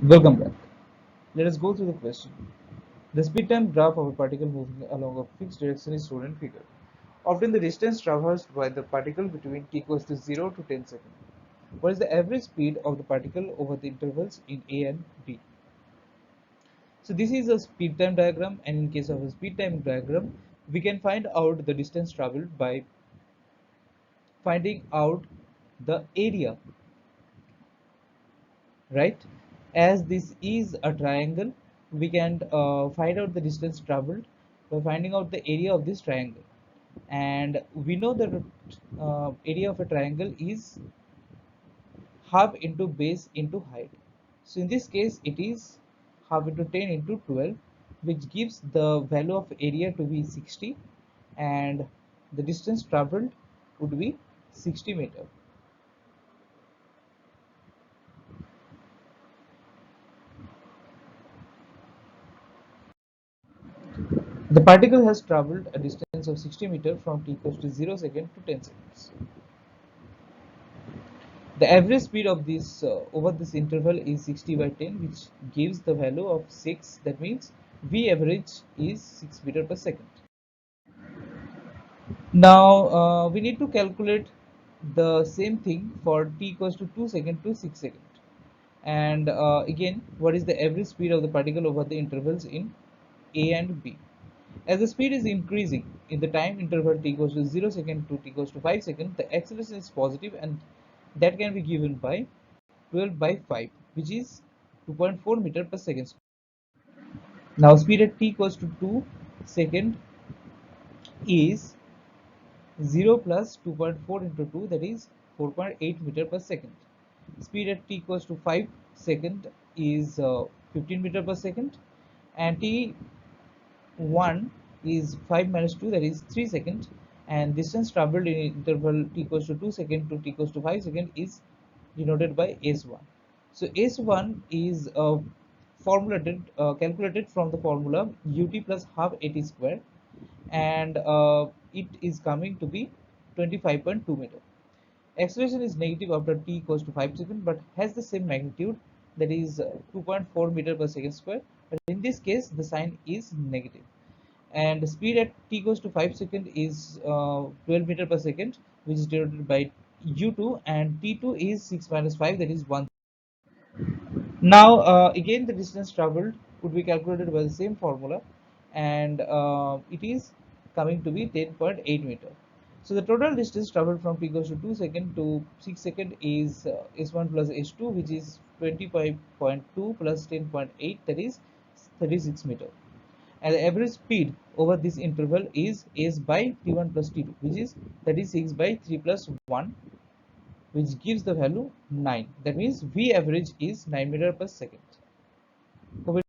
Welcome back. Let us go through the question. The speed time graph of a particle moving along a fixed direction is shown in figure. Often the distance traversed by the particle between t equals to 0 to 10 seconds. What is the average speed of the particle over the intervals in A and B? So this is a speed time diagram, and in case of a speed time diagram, we can find out the distance traveled by finding out the area, right? As this is a triangle, we can find out the distance traveled by finding out the area of this triangle, and we know that area of a triangle is half into base into height. So in this case it is half into 10 into 12, which gives the value of area to be 60, and the distance traveled would be 60 meter. The particle has traveled a distance of 60 meter from t equals to 0 second to 10 seconds. The average speed of this over this interval is 60 by 10, which gives the value of 6. That means V average is 6 meter per second. Now we need to calculate the same thing for t equals to 2 second to 6 second. And again, what is the average speed of the particle over the intervals in A and B? As the speed is increasing in the time interval t equals to 0 second to t equals to 5 second, the acceleration is positive, and that can be given by 12 by 5, which is 2.4 meter per second. Now speed at t equals to 2 second is 0 plus 2.4 into 2, that is 4.8 meter per second. Speed at t equals to 5 second is 15 meter per second, and t1 is 5 minus 2, that is 3 second, and distance traveled in interval t equals to 2 second to t equals to 5 second is denoted by S1. So S1 is calculated from the formula ut plus half at square, and it is coming to be 25.2 meter. Acceleration is negative after t equals to 5 seconds, but has the same magnitude, that is 2.4 meter per second square. But in this case, the sign is negative. And the speed at t equals to 5 seconds is 12 meter per second, which is denoted by u2, and t2 is 6 minus 5, that is 1. Now again the distance traveled would be calculated by the same formula, and it is coming to be 10.8 meter. So the total distance traveled from t equals to 2 second to 6 second is s1 plus s2, which is 25.2 plus 10.8, that is 36 meter. And the average speed over this interval is s by t1 plus t2, which is 36 by 3 plus 1, which gives the value 9. That means V average is 9 meter per second.